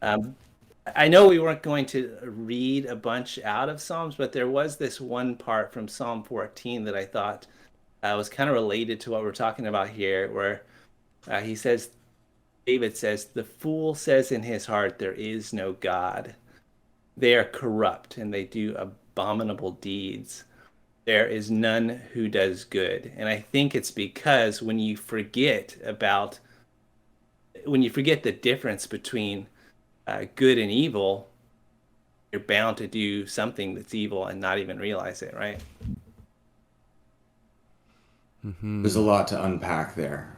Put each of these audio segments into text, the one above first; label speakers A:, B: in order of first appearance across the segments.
A: Um, I know we weren't going to read a bunch out of Psalms, but there was this one part from Psalm 14 that I thought was kind of related to what we're talking about here, where he says, David says, "The fool says in his heart, there is no God. They are corrupt and they do abominable deeds. There is none who does good." And I think it's because when you forget the difference between good and evil, you're bound to do something that's evil and not even realize it, right?
B: There's a
C: Hmm.
B: lot to unpack there.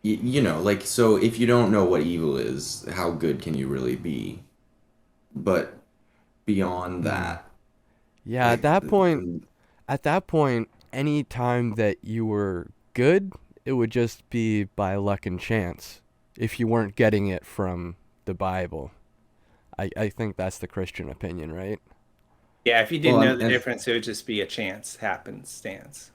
B: Like, so if you don't know what evil is, how good can you really be? But beyond
C: Hmm.
B: that,
C: Yeah,
B: like,
C: at that point, any time that you were good, it would just be by luck and chance if you weren't getting it from the Bible. I think that's the Christian opinion, right?
A: Yeah, if you didn't
B: well,
A: know the difference, it would just be a chance happenstance.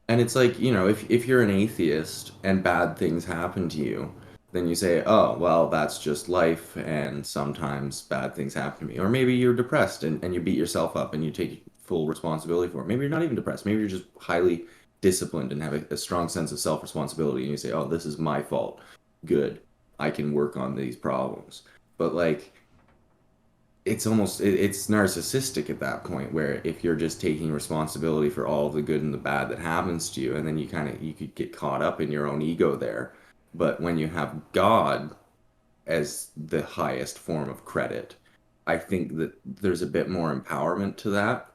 B: and it's like, if you're an atheist and bad things happen to you, then you say, oh, well, that's just life, and sometimes bad things happen to me. Or maybe you're depressed and you beat yourself up and you take full responsibility for it. Maybe you're not even depressed. Maybe you're just highly disciplined and have a strong sense of self-responsibility, and you say, oh, this is my fault. Good. I can work on these problems. But like, it's narcissistic at that point, where if you're just taking responsibility for all the good and the bad that happens to you, and then you could get caught up in your own ego there. But when you have God as the highest form of credit, I think that there's a bit more empowerment to that.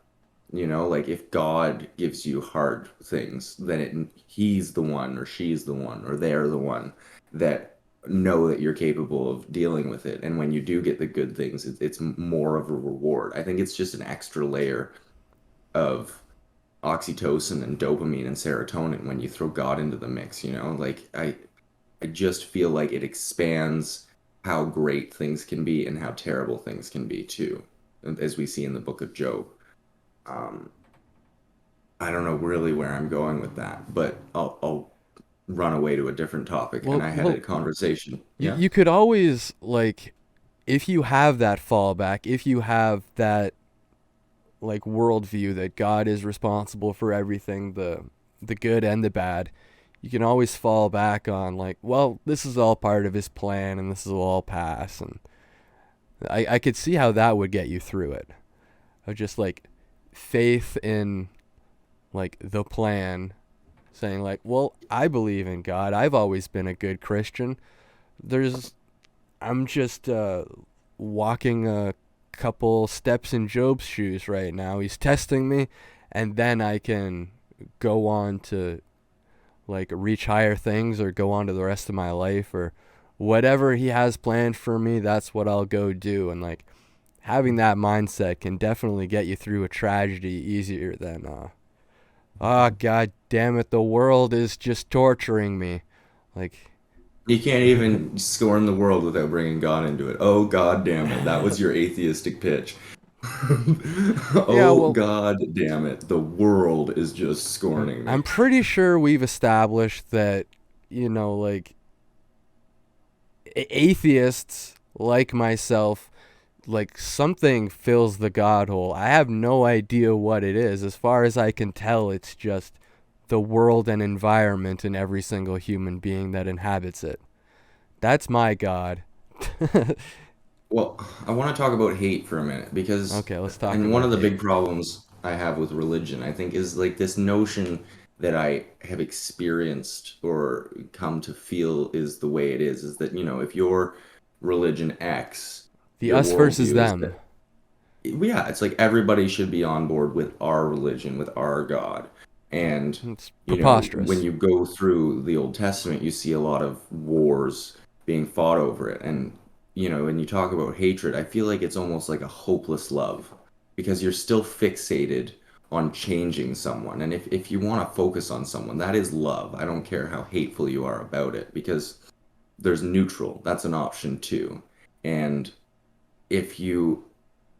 B: Like, if God gives you hard things, then he's the one, or she's the one, or they're the one that know that you're capable of dealing with it. And when you do get the good things, it's more of a reward. I think it's just an extra layer of oxytocin and dopamine and serotonin when you throw God into the mix. Like, I just feel like it expands how great things can be and how terrible things can be too, as we see in the book of Job. Um, I don't know really where I'm going with that, but I'll run away to a different topic. And
C: Well,
B: I had
C: well,
B: a conversation. Yeah.
C: you could always like if you have that fallback, if you have that like worldview that God is responsible for everything, the good and the bad, you can always fall back on like, well, this is all part of his plan and this will all pass. And I could see how that would get you through it. Of just like faith in like the plan, saying like, well, I believe in God. I've always been a good Christian. There's I'm just walking a couple steps in Job's shoes right now. He's testing me, and then I can go on to like reach higher things or go on to the rest of my life or whatever he has planned for me. That's what I'll go do. And like having that mindset can definitely get you through a tragedy easier than oh god damn it, the world is just torturing me. Like
B: You can't even scorn the world without bringing God into it. Oh, God damn it. That was your atheistic pitch.
C: yeah,
B: Oh,
C: well,
B: God damn it. The world is just scorning me.
C: I'm pretty sure we've established that, you know, like atheists like myself, like something fills the God hole. I have no idea what it is. As far as I can tell, it's just the world and environment and every single human being that inhabits it. That's my God.
B: Well, I want to talk about hate for a minute because,
C: Okay, let's talk
B: and one
C: about
B: of the
C: hate.
B: big problems I have with religion, I think, is like this notion that I have experienced or come to feel is the way it is that, if you're religion X,
C: The
B: your
C: us versus
B: worldview is
C: them.
B: that, yeah, it's like everybody should be on board with our religion, with our God. And,
C: It's
B: when
C: preposterous.
B: you go through the Old Testament, you see a lot of wars being fought over it. And, when you talk about hatred, I feel like it's almost like a hopeless love because you're still fixated on changing someone. And if you want to focus on someone, that is love. I don't care how hateful you are about it because there's neutral. That's an option too. And if you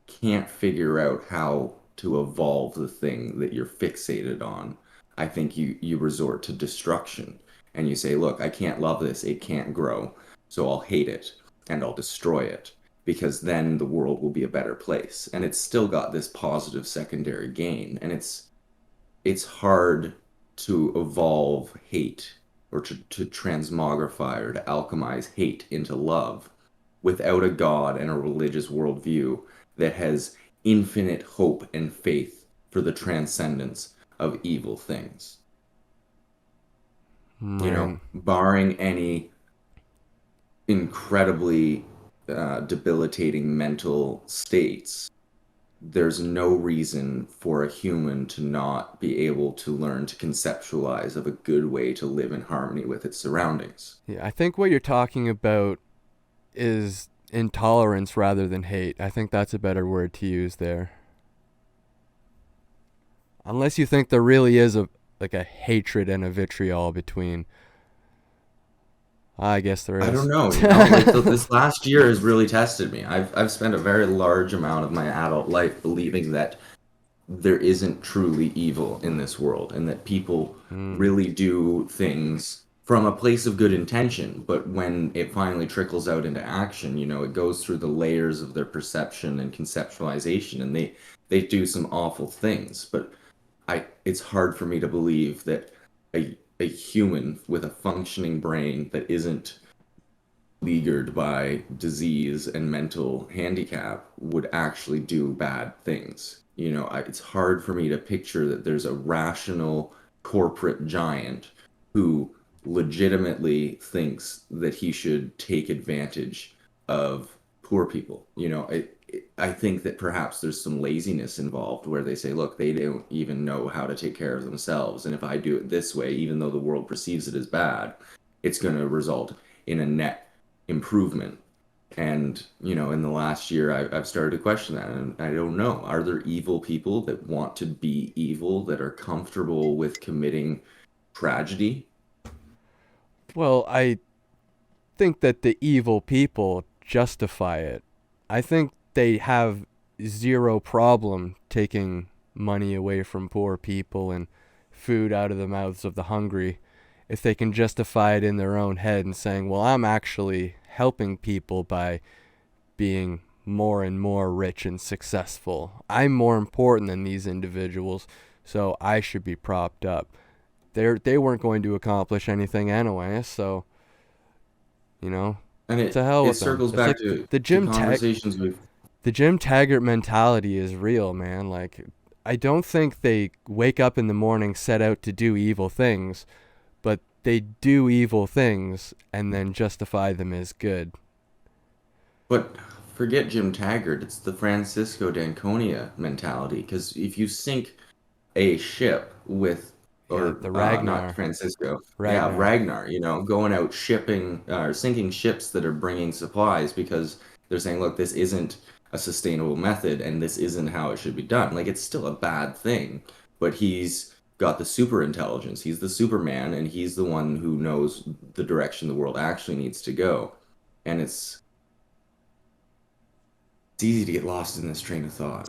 B: can't figure out how to evolve the thing that you're fixated on, I think you resort to destruction. and you say, look, I can't love this, it can't grow, so I'll hate it and I'll destroy it because then the world will be a better place. And it's still got this positive secondary gain. And it's hard to evolve hate or to transmogrify or to alchemize hate into love without a God and a religious worldview that has infinite hope and faith for the transcendence of evil things.
C: Man,
B: Barring any incredibly debilitating mental states, there's no reason for a human to not be able to learn to conceptualize of a good way to live in harmony with its surroundings.
C: yeah, I think what you're talking about is intolerance rather than hate. I think that's a better word to use there. Unless you think there really is a like a hatred and a vitriol between. I guess there
B: I don't
C: is.
B: know, like this last year has really tested me. I've spent a very large amount of my adult life believing that there isn't truly evil in this world and that people
C: Mm,
B: really do things from a place of good intention, but when it finally trickles out into action, it goes through the layers of their perception and conceptualization, and they do some awful things. But it's hard for me to believe that a human with a functioning brain that isn't beleaguered by disease and mental handicap would actually do bad things. It's hard for me to picture that there's a rational corporate giant who legitimately thinks that he should take advantage of poor people. I think that perhaps there's some laziness involved where they say, look, they don't even know how to take care of themselves. And if I do it this way, even though the world perceives it as bad, it's going to result in a net improvement. And, in the last year, I've started to question that. And I don't know. Are there evil people that want to be evil, that are comfortable with committing tragedy?
C: well, I think that the evil people justify it. I think they have zero problem taking money away from poor people and food out of the mouths of the hungry if they can justify it in their own head and saying, well, I'm actually helping people by being more and more rich and successful. I'm more important than these individuals, so I should be propped up. They weren't going to accomplish anything anyway, so you know,
B: And
C: to
B: it,
C: hell
B: it
C: with them.
B: circles
C: It's
B: back
C: like
B: to conversations we've.
C: The Jim Taggart mentality is real, man. Like I don't think they wake up in the morning set out to do evil things, but they do evil things and then justify them as good.
B: But forget Jim Taggart. It's the Francisco d'Anconia mentality. Because if you sink a ship with,
C: Yeah,
B: or
C: the
B: not
C: Ragnar.
B: Francisco, yeah,
C: Ragnar.
B: Ragnar, going out shipping or sinking ships that are bringing supplies because they're saying, look, this isn't a sustainable method and this isn't how it should be done. Like, it's still a bad thing, but he's got the super intelligence. He's the Superman, and he's the one who knows the direction the world actually needs to go. And it's easy to get lost in this train of thought.